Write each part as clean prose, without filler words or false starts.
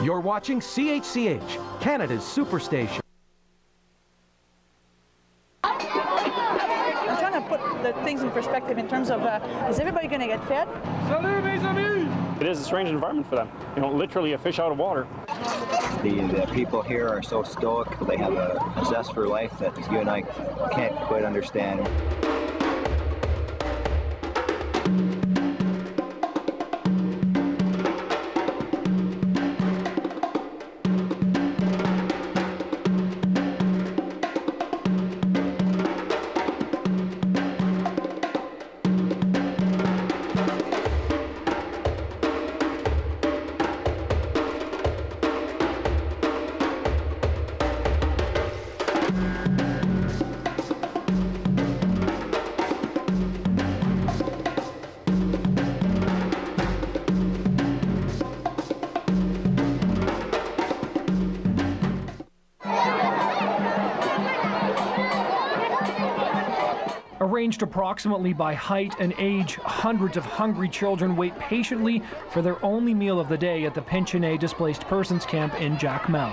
You're watching CHCH, Canada's superstation. I'm trying to put the things in perspective in terms of, is everybody going to get fed? Salut, mes amis! It is a strange environment for them. You know, literally a fish out of water. The people here are so stoic. They have a zest for life that you and I can't quite understand. Arranged approximately by height and age, hundreds of hungry children wait patiently for their only meal of the day at the Pinchonnet Displaced Persons Camp in Jacmel.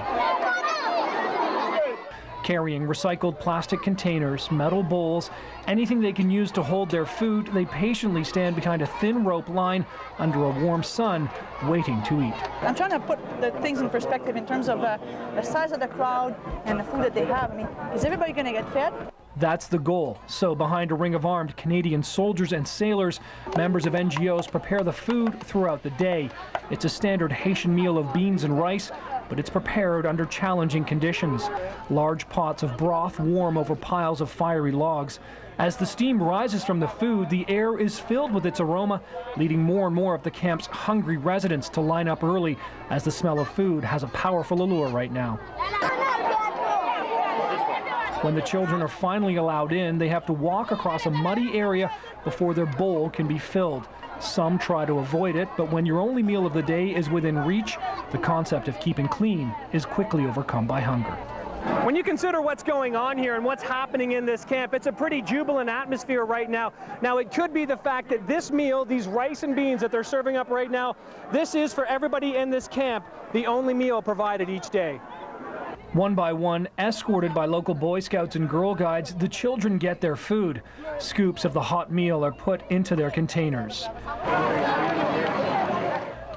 Carrying recycled plastic containers, metal bowls, anything they can use to hold their food, they patiently stand behind a thin rope line under a warm sun, waiting to eat. I'm trying to put the things in perspective in terms of the size of the crowd and the food that they have. I mean, is everybody going to get fed? That's the goal. So behind a ring of armed Canadian soldiers and sailors, members of NGOs prepare the food throughout the day. It's a standard Haitian meal of beans and rice, but it's prepared under challenging conditions. Large pots of broth warm over piles of fiery logs. As the steam rises from the food, the air is filled with its aroma, leading more and more of the camp's hungry residents to line up early, as the smell of food has a powerful allure right now. When the children are finally allowed in, they have to walk across a muddy area before their bowl can be filled. Some try to avoid it, but when your only meal of the day is within reach, the concept of keeping clean is quickly overcome by hunger. When you consider what's going on here and what's happening in this camp, it's a pretty jubilant atmosphere right now. Now, it could be the fact that this meal, these rice and beans that they're serving up right now, this is for everybody in this camp, the only meal provided each day. One by one, escorted by local Boy Scouts and Girl Guides, the children get their food. Scoops of the hot meal are put into their containers.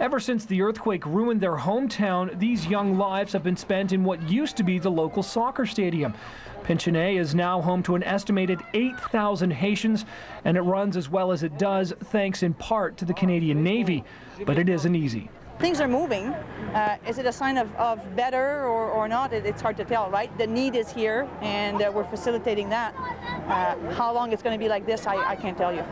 Ever since the earthquake ruined their hometown, these young lives have been spent in what used to be the local soccer stadium. Pinchonnet is now home to an estimated 8,000 Haitians, and it runs as well as it does thanks in part to the Canadian Navy. But it isn't easy. Things are moving. Is it a sign of better or not? It's hard to tell, right? The need is here, and we're facilitating that. How long it's going to be like this, I can't tell you.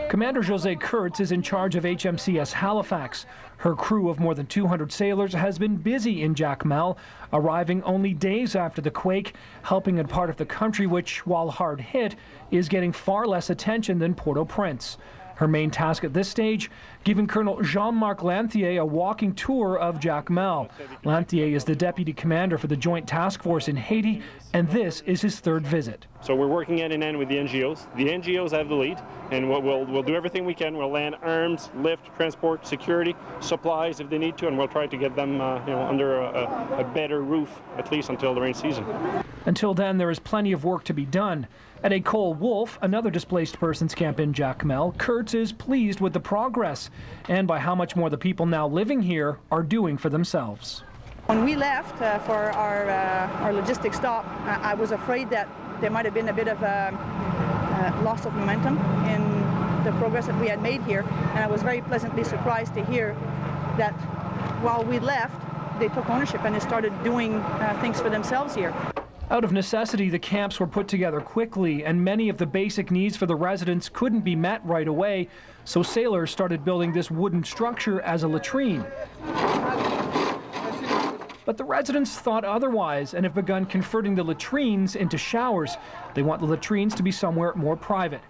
Commander José Kurtz is in charge of HMCS Halifax. Her crew of more than 200 sailors has been busy in Jacmel, arriving only days after the quake, helping in part of the country which, while hard hit, is getting far less attention than Port-au-Prince. Her main task at this stage, giving Colonel Jean-Marc Lanthier a walking tour of Jacmel. Lanthier is the deputy commander for the Joint Task Force in Haiti, and this is his third visit. So we're working hand in hand with the NGOs. The NGOs have the lead, and we'll do everything we can. We'll land arms, lift, transport, security, supplies if they need to, and we'll try to get them under a better roof, at least until the rain season. Until then, there is plenty of work to be done. At a Cole Wolf, another displaced persons camp in Jacmel, Kurtz is pleased with the progress and by how much more the people now living here are doing for themselves. When we left for our logistics stop, I was afraid that there might have been a bit of loss of momentum in the progress that we had made here, and I was very pleasantly surprised to hear that while we left, they took ownership and they started doing things for themselves here. Out of necessity, the camps were put together quickly, and many of the basic needs for the residents couldn't be met right away, so sailors started building this wooden structure as a latrine. But the residents thought otherwise and have begun converting the latrines into showers. They want the latrines to be somewhere more private.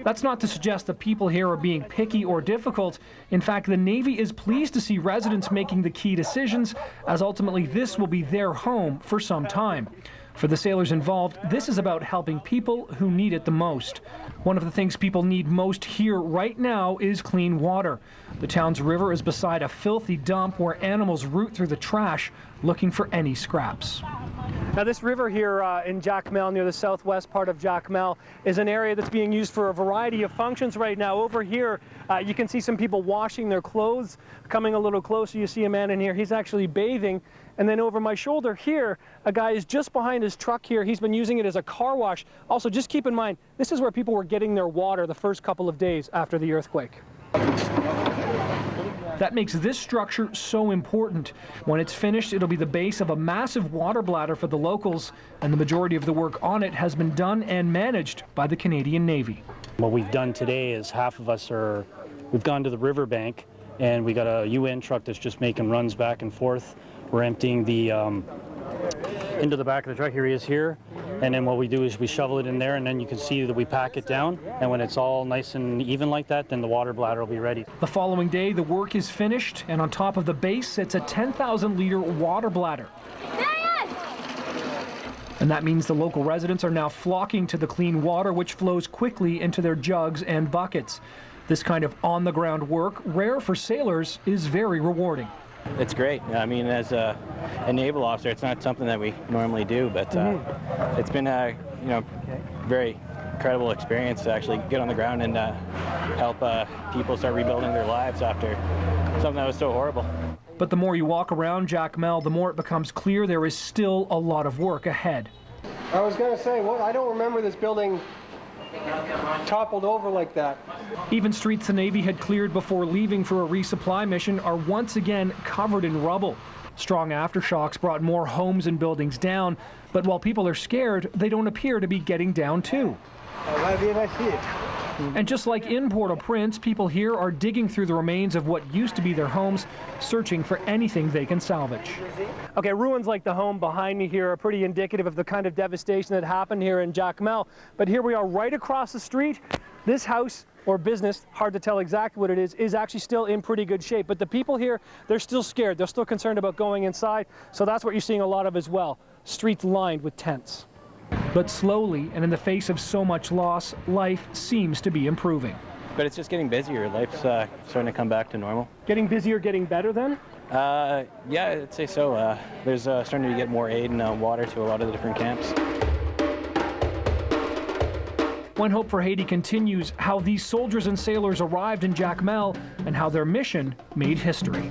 That's not to suggest that people here are being picky or difficult. In fact, the Navy is pleased to see residents making the key decisions, as ultimately this will be their home for some time. For the sailors involved, this is about helping people who need it the most. One of the things people need most here right now is clean water. The town's river is beside a filthy dump where animals root through the trash looking for any scraps. Now this river here in Jacmel, near the southwest part of Jacmel, is an area that's being used for a variety of functions right now. Over here, you can see some people washing their clothes. Coming a little closer, you see a man in here. He's actually bathing. And then over my shoulder here, a guy is just behind his truck here. He's been using it as a car wash. Also, just keep in mind, this is where people were getting their water the first couple of days after the earthquake. That makes this structure so important. When it's finished, it'll be the base of a massive water bladder for the locals, and the majority of the work on it has been done and managed by the Canadian Navy. What we've done today is half of us we've gone to the riverbank, and we got a UN truck that's just making runs back and forth. We're emptying the into the back of the truck. Here he is here. And then what we do is we shovel it in there, and then you can see that we pack it down. And when it's all nice and even like that, then the water bladder will be ready. The following day, the work is finished, and on top of the base sits a 10,000-liter water bladder. And that means the local residents are now flocking to the clean water, which flows quickly into their jugs and buckets. This kind of on-the-ground work, rare for sailors, is very rewarding. It's great. I mean, as a naval officer, it's not something that we normally do, but it's been a very incredible experience to actually get on the ground and help people start rebuilding their lives after something that was so horrible. But the more you walk around Jacmel, the more it becomes clear there is still a lot of work ahead. I was going to say, I don't remember this building toppled over like that. Even streets the Navy had cleared before leaving for a resupply mission are once again covered in rubble. Strong aftershocks brought more homes and buildings down, but while people are scared, they don't appear to be getting down too. And just like in Port-au-Prince, people here are digging through the remains of what used to be their homes, searching for anything they can salvage. Okay, ruins like the home behind me here are pretty indicative of the kind of devastation that happened here in Jacmel. But here we are right across the street. This house or business, hard to tell exactly what it is actually still in pretty good shape. But the people here, they're still scared. They're still concerned about going inside. So that's what you're seeing a lot of as well. Streets lined with tents. But slowly, and in the face of so much loss, life seems to be improving. But it's just getting busier. Life's starting to come back to normal. Getting busier, getting better then? Yeah, I'd say so. There's starting to get more aid and water to a lot of the different camps. When Hope for Haiti continues, how these soldiers and sailors arrived in Jacmel and how their mission made history.